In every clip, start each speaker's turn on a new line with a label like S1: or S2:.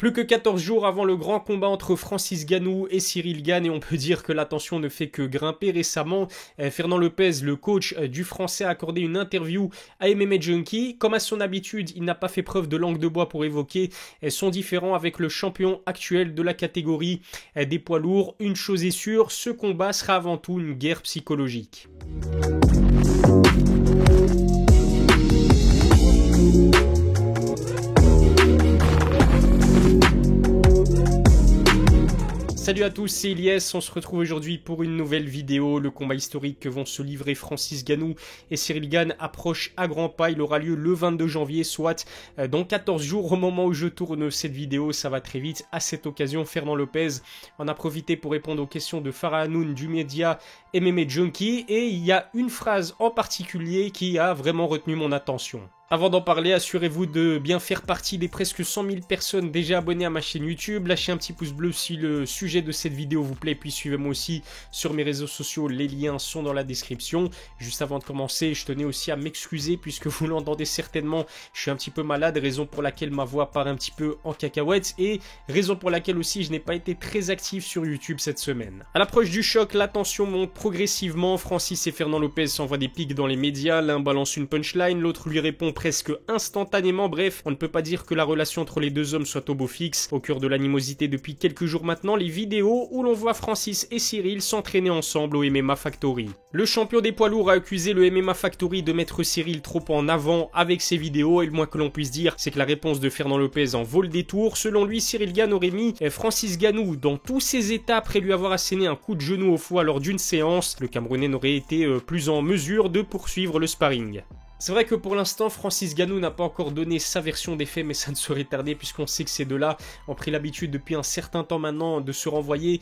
S1: Plus que 14 jours avant le grand combat entre Francis Ngannou et Cyril Gane, et on peut dire que la tension ne fait que grimper récemment. Fernand Lopez, le coach du Français, a accordé une interview à MMA Junkie. Comme à son habitude, il n'a pas fait preuve de langue de bois pour évoquer son différend avec le champion actuel de la catégorie des poids lourds. Une chose est sûre, ce combat sera avant tout une guerre psychologique. Salut à tous, c'est Elias, on se retrouve aujourd'hui pour une nouvelle vidéo. Le combat historique que vont se livrer Francis Ngannou et Cyril Gane approche à grands pas. Il aura lieu le 22 janvier, soit dans 14 jours au moment où je tourne cette vidéo. Ça va très vite. À cette occasion, Fernand Lopez en a profité pour répondre aux questions de Farah Hanoun du média MMA Junkie. Et il y a une phrase en particulier qui a vraiment retenu mon attention. Avant d'en parler, assurez-vous de bien faire partie des presque 100 000 personnes déjà abonnées à ma chaîne YouTube. Lâchez un petit pouce bleu si le sujet de cette vidéo vous plaît. Puis suivez-moi aussi sur mes réseaux sociaux. Les liens sont dans la description. Juste avant de commencer, je tenais aussi à m'excuser puisque vous l'entendez certainement. Je suis un petit peu malade, raison pour laquelle ma voix part un petit peu en cacahuète. Et raison pour laquelle aussi je n'ai pas été très actif sur YouTube cette semaine. À l'approche du choc, la tension monte progressivement. Francis et Fernand Lopez s'envoient des pics dans les médias. L'un balance une punchline, l'autre lui répond presque instantanément. Bref, on ne peut pas dire que la relation entre les deux hommes soit au beau fixe. Au cœur de l'animosité depuis quelques jours maintenant, les vidéos où l'on voit Francis et Cyril s'entraîner ensemble au MMA Factory. Le champion des poids lourds a accusé le MMA Factory de mettre Cyril trop en avant avec ses vidéos, et le moins que l'on puisse dire, c'est que la réponse de Fernand Lopez en vaut le détour. Selon lui, Cyril Gane aurait mis Francis Ngannou dans tous ses états après lui avoir asséné un coup de genou au foie lors d'une séance. Le Camerounais n'aurait été plus en mesure de poursuivre le sparring. C'est vrai que pour l'instant, Francis Ngannou n'a pas encore donné sa version des faits, mais ça ne saurait tarder puisqu'on sait que ces deux-là ont pris l'habitude depuis un certain temps maintenant de se renvoyer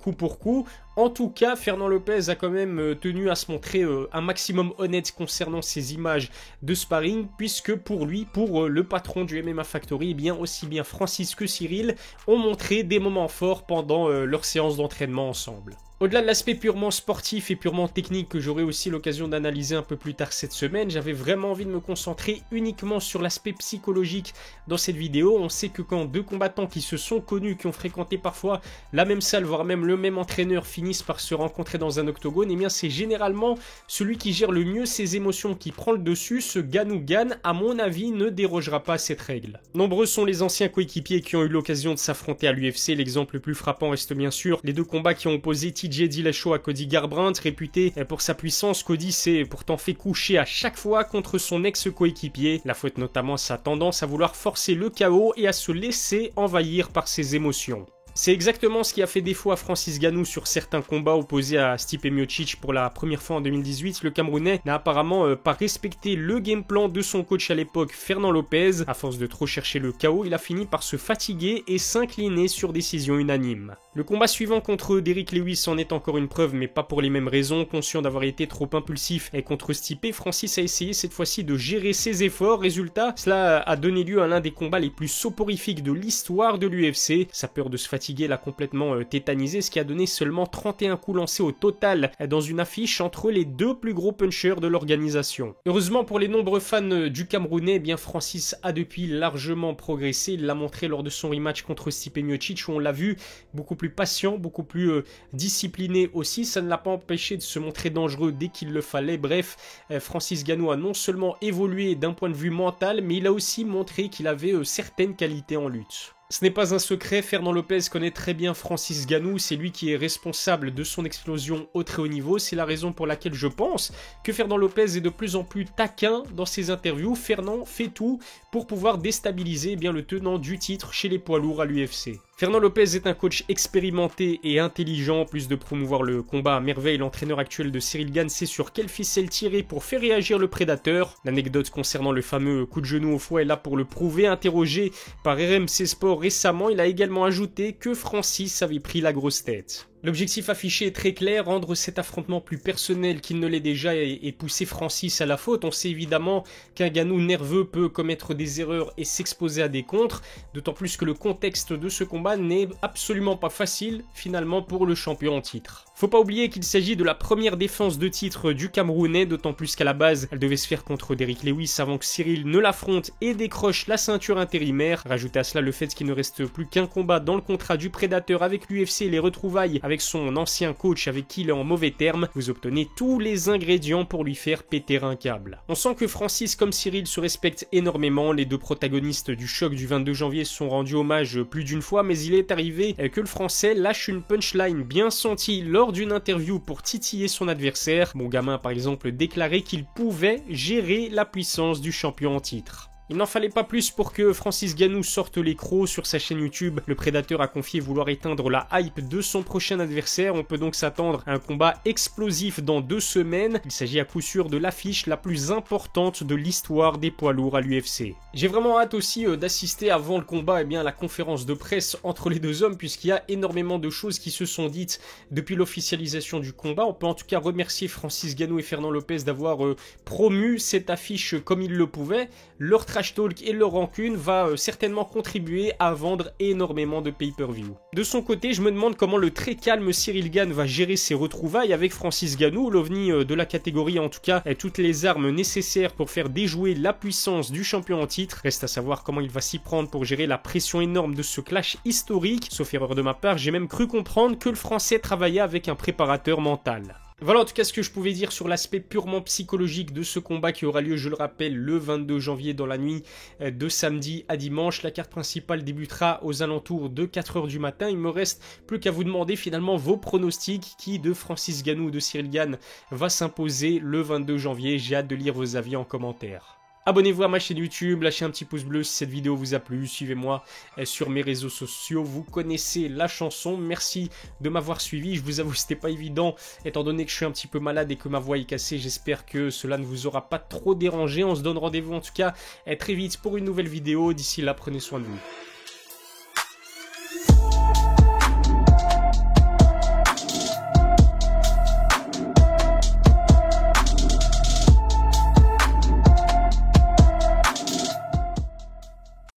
S1: coup pour coup. En tout cas, Fernand Lopez a quand même tenu à se montrer un maximum honnête concernant ces images de sparring, puisque pour lui, pour le patron du MMA Factory, eh bien, aussi bien Francis que Cyril ont montré des moments forts pendant leur séance d'entraînement ensemble. Au-delà de l'aspect purement sportif et purement technique que j'aurai aussi l'occasion d'analyser un peu plus tard cette semaine, j'avais vraiment envie de me concentrer uniquement sur l'aspect psychologique dans cette vidéo. On sait que quand deux combattants qui se sont connus, qui ont fréquenté parfois la même salle, voire même le même entraîneur, finissent par se rencontrer dans un octogone, eh bien c'est généralement celui qui gère le mieux ses émotions qui prend le dessus. Ce Ngannou Gane, à mon avis, ne dérogera pas à cette règle. Nombreux sont les anciens coéquipiers qui ont eu l'occasion de s'affronter à l'UFC. L'exemple le plus frappant reste bien sûr les deux combats qui ont opposé TJ Dillashaw à Cody Garbrandt. Réputé pour sa puissance, Cody s'est pourtant fait coucher à chaque fois contre son ex-coéquipier. La faute notamment sa tendance à vouloir forcer le chaos et à se laisser envahir par ses émotions. C'est exactement ce qui a fait défaut à Francis Ngannou sur certains combats opposés à Stipe Miocic pour la première fois en 2018. Le Camerounais n'a apparemment pas respecté le game plan de son coach à l'époque, Fernand Lopez. À force de trop chercher le chaos, il a fini par se fatiguer et s'incliner sur décision unanime. Le combat suivant contre Derrick Lewis en est encore une preuve, mais pas pour les mêmes raisons. Conscient d'avoir été trop impulsif et contre Stipe, Francis a essayé cette fois-ci de gérer ses efforts. Résultat, cela a donné lieu à l'un des combats les plus soporifiques de l'histoire de l'UFC. Sa peur de se fatiguer l'a complètement tétanisé, ce qui a donné seulement 31 coups lancés au total dans une affiche entre les deux plus gros punchers de l'organisation. Heureusement pour les nombreux fans du Camerounais, eh bien Francis a depuis largement progressé. Il l'a montré lors de son rematch contre Stipe Miocic où on l'a vu beaucoup plus patient, beaucoup plus discipliné aussi. Ça ne l'a pas empêché de se montrer dangereux dès qu'il le fallait. Bref, Francis Ngannou a non seulement évolué d'un point de vue mental, mais il a aussi montré qu'il avait certaines qualités en lutte. Ce n'est pas un secret, Fernand Lopez connaît très bien Francis Ngannou, c'est lui qui est responsable de son explosion au très haut niveau. C'est la raison pour laquelle je pense que Fernand Lopez est de plus en plus taquin dans ses interviews. Fernand fait tout pour pouvoir déstabiliser bien le tenant du titre chez les poids lourds à l'UFC. Fernand Lopez est un coach expérimenté et intelligent. En plus de promouvoir le combat à merveille, l'entraîneur actuel de Cyril Gane sait sur quelle ficelle tirer pour faire réagir le prédateur. L'anecdote concernant le fameux coup de genou au foie est là pour le prouver. Interrogé par RMC Sport récemment, il a également ajouté que Francis avait pris la grosse tête. L'objectif affiché est très clair, rendre cet affrontement plus personnel qu'il ne l'est déjà et pousser Francis à la faute. On sait évidemment qu'un Ngannou nerveux peut commettre des erreurs et s'exposer à des contres, d'autant plus que le contexte de ce combat n'est absolument pas facile finalement pour le champion en titre. Faut pas oublier qu'il s'agit de la première défense de titre du Camerounais, d'autant plus qu'à la base, elle devait se faire contre Derrick Lewis avant que Cyril ne l'affronte et décroche la ceinture intérimaire. Rajoutez à cela le fait qu'il ne reste plus qu'un combat dans le contrat du Prédateur avec l'UFC et les retrouvailles avec son ancien coach avec qui il est en mauvais termes. Vous obtenez tous les ingrédients pour lui faire péter un câble. On sent que Francis comme Cyril se respectent énormément. Les deux protagonistes du choc du 22 janvier se sont rendus hommage plus d'une fois, mais il est arrivé que le Français lâche une punchline bien sentie lors d'une interview pour titiller son adversaire. Mon gamin par exemple déclarait qu'il pouvait gérer la puissance du champion en titre. Il n'en fallait pas plus pour que Francis Ngannou sorte les crocs sur sa chaîne YouTube. Le Prédateur a confié vouloir éteindre la hype de son prochain adversaire. On peut donc s'attendre à un combat explosif dans 2 semaines. Il s'agit à coup sûr de l'affiche la plus importante de l'histoire des poids lourds à l'UFC. J'ai vraiment hâte aussi d'assister avant le combat à la conférence de presse entre les deux hommes, puisqu'il y a énormément de choses qui se sont dites depuis l'officialisation du combat. On peut en tout cas remercier Francis Ngannou et Fernand Lopez d'avoir promu cette affiche comme ils le pouvaient. Leur trash talk et leur rancune va certainement contribuer à vendre énormément de pay-per-view. De son côté, je me demande comment le très calme Cyril Gane va gérer ses retrouvailles avec Francis Ngannou, l'ovni de la catégorie en tout cas, et toutes les armes nécessaires pour faire déjouer la puissance du champion en titre. Reste à savoir comment il va s'y prendre pour gérer la pression énorme de ce clash historique. Sauf erreur de ma part, j'ai même cru comprendre que le Français travaillait avec un préparateur mental. Voilà en tout cas ce que je pouvais dire sur l'aspect purement psychologique de ce combat qui aura lieu, je le rappelle, le 22 janvier dans la nuit de samedi à dimanche. La carte principale débutera aux alentours de 4 h du matin. Il me reste plus qu'à vous demander finalement vos pronostics. Qui de Francis Ngannou ou de Cyril Gane va s'imposer le 22 janvier. J'ai hâte de lire vos avis en commentaire. Abonnez-vous à ma chaîne YouTube, lâchez un petit pouce bleu si cette vidéo vous a plu, suivez-moi sur mes réseaux sociaux, vous connaissez la chanson, merci de m'avoir suivi, je vous avoue c'était pas évident étant donné que je suis un petit peu malade et que ma voix est cassée, j'espère que cela ne vous aura pas trop dérangé, on se donne rendez-vous en tout cas très vite pour une nouvelle vidéo, d'ici là prenez soin de vous.